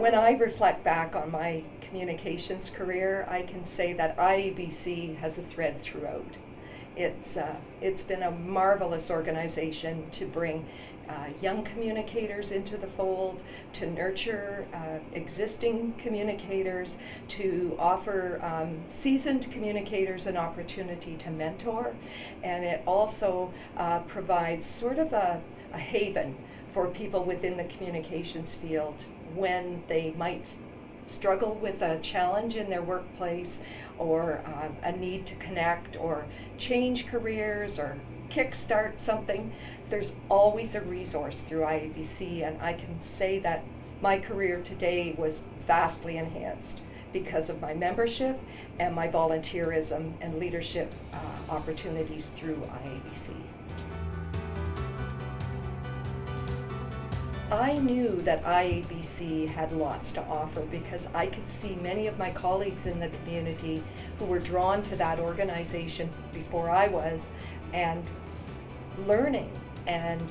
When I reflect back on my communications career, I can say that IABC has a thread throughout. It's been a marvelous organization to bring young communicators into the fold, to nurture existing communicators, to offer seasoned communicators an opportunity to mentor, and it also provides sort of a haven for people within the communications field when they might struggle with a challenge in their workplace, or a need to connect or change careers or kickstart something. There's always a resource through IABC, and I can say that my career today was vastly enhanced because of my membership and my volunteerism and leadership opportunities through IABC. I knew that IABC had lots to offer because I could see many of my colleagues in the community who were drawn to that organization before I was, and learning and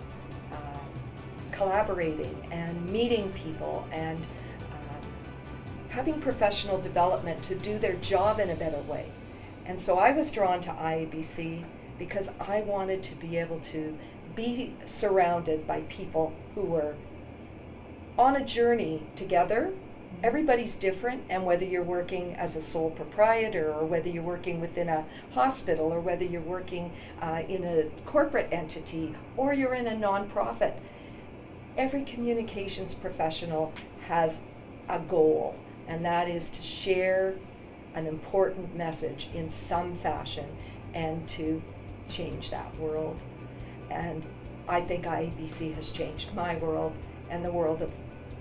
collaborating and meeting people and having professional development to do their job in a better way. And so I was drawn to IABC because I wanted to be able to be surrounded by people who were on a journey together. Everybody's different, and whether you're working as a sole proprietor, or whether you're working within a hospital, or whether you're working in a corporate entity, or you're in a nonprofit, every communications professional has a goal, and that is to share an important message in some fashion and to change that world. And I think IABC has changed my world and the world of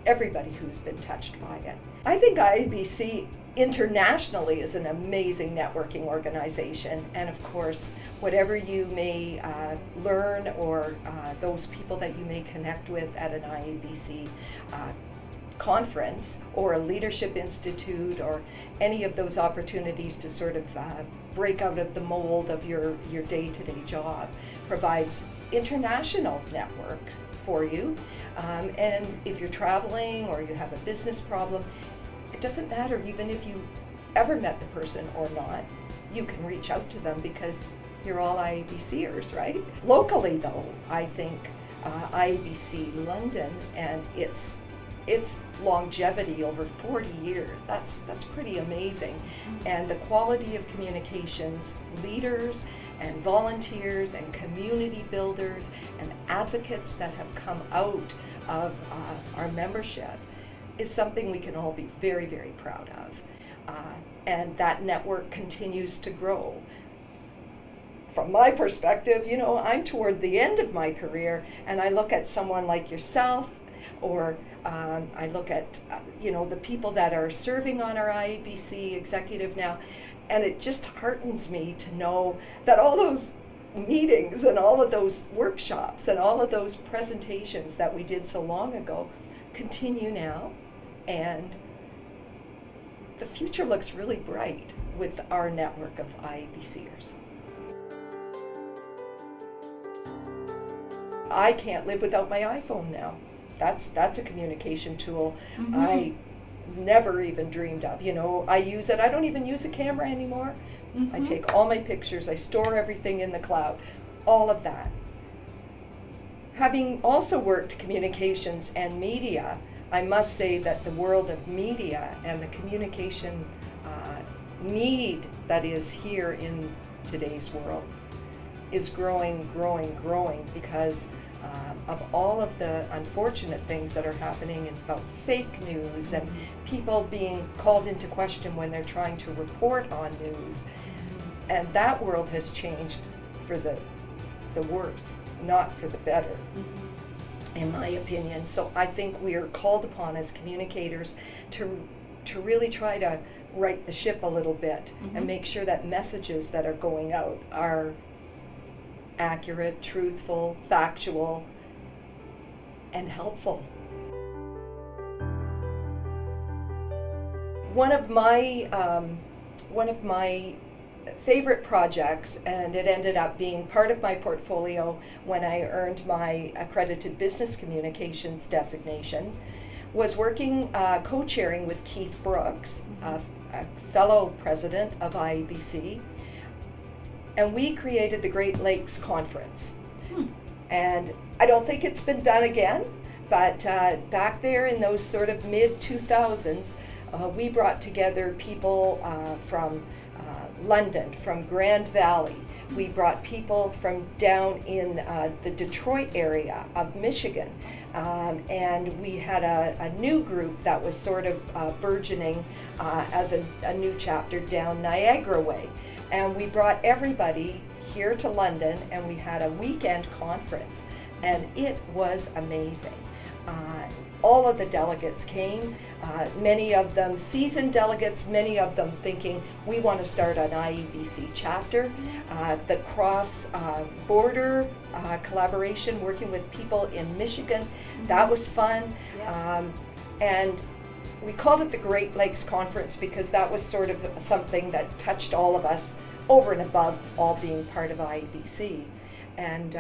everybody who's been touched by it. I think IABC internationally is an amazing networking organization, and of course, whatever you may learn, or those people that you may connect with at an IABC conference or a leadership institute, or any of those opportunities to sort of break out of the mold of your day-to-day job, provides international network for you. And if you're traveling or you have a business problem, it doesn't matter even if you ever met the person or not, you can reach out to them because you're all IABCers, right? Locally though, I think IABC London and its longevity over 40 years, that's pretty amazing. And the quality of communications, leaders and volunteers and community builders and advocates that have come out of our membership is something we can all be very, very proud of. And that network continues to grow. From my perspective, I'm toward the end of my career, and I look at someone like yourself, or I look at the people that are serving on our IABC executive now, and it just heartens me to know that all those meetings and all of those workshops and all of those presentations that we did so long ago continue now, and the future looks really bright with our network of IABCers. I can't live without my iPhone now. That's a communication tool I never even dreamed of. I use it. I don't even use a camera anymore. I take all my pictures. I store everything in the cloud. All of that. Having also worked communications and media, I must say that the world of media and the communication need that is here in today's world is growing because of all of the unfortunate things that are happening about fake news and people being called into question when they're trying to report on news. And that world has changed for the worse, not for the better, in my opinion. So I think we are called upon as communicators to really try to right the ship a little bit and make sure that messages that are going out are accurate, truthful, factual, and helpful. One of my favorite projects, and it ended up being part of my portfolio when I earned my accredited business communications designation, was working, co-chairing with Keith Brooks, a fellow president of IABC, and we created the Great Lakes Conference. And I don't think it's been done again, but back there in those sort of mid-2000s, we brought together people from London, from Grand Valley. We brought people from down in the Detroit area of Michigan. And we had a new group that was sort of burgeoning as a new chapter down Niagara Way. And we brought everybody here to London, and we had a weekend conference, and it was amazing. All of the delegates came, many of them seasoned delegates, many of them thinking, we want to start an IABC chapter. The cross-border collaboration, working with people in Michigan, that was fun. And we called it the Great Lakes Conference because that was sort of something that touched all of us over and above all being part of IABC. And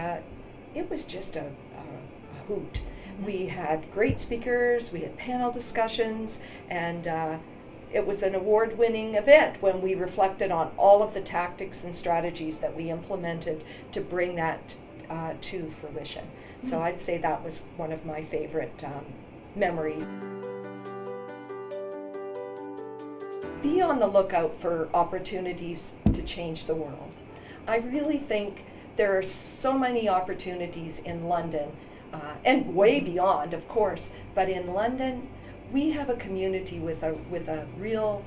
it was just a hoot. We had great speakers, we had panel discussions, and it was an award-winning event when we reflected on all of the tactics and strategies that we implemented to bring that to fruition. So I'd say that was one of my favorite memories. Be on the lookout for opportunities to change the world. I really think there are so many opportunities in London, and way beyond, of course, but in London, we have a community with a real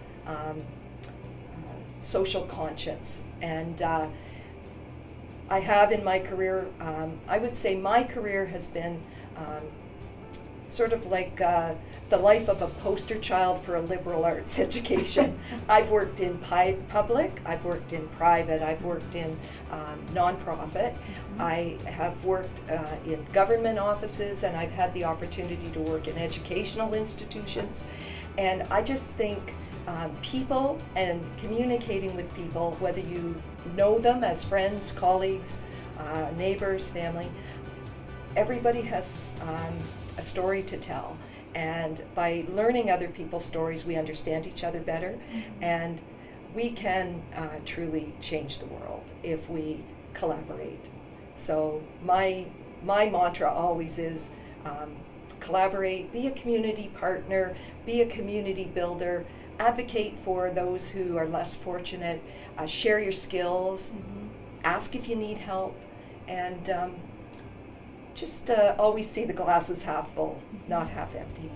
social conscience. And I have in my career, I would say my career has been sort of like the life of a poster child for a liberal arts education. I've worked in public, I've worked in private, I've worked in nonprofit. I have worked in government offices, and I've had the opportunity to work in educational institutions. And I just think people and communicating with people, whether you know them as friends, colleagues, neighbors, family, everybody has a story to tell. And by learning other people's stories, we understand each other better, and we can truly change the world if we collaborate. So my mantra always is collaborate, be a community partner, be a community builder, advocate for those who are less fortunate, share your skills, ask if you need help, and just always see the glasses half full, not half empty.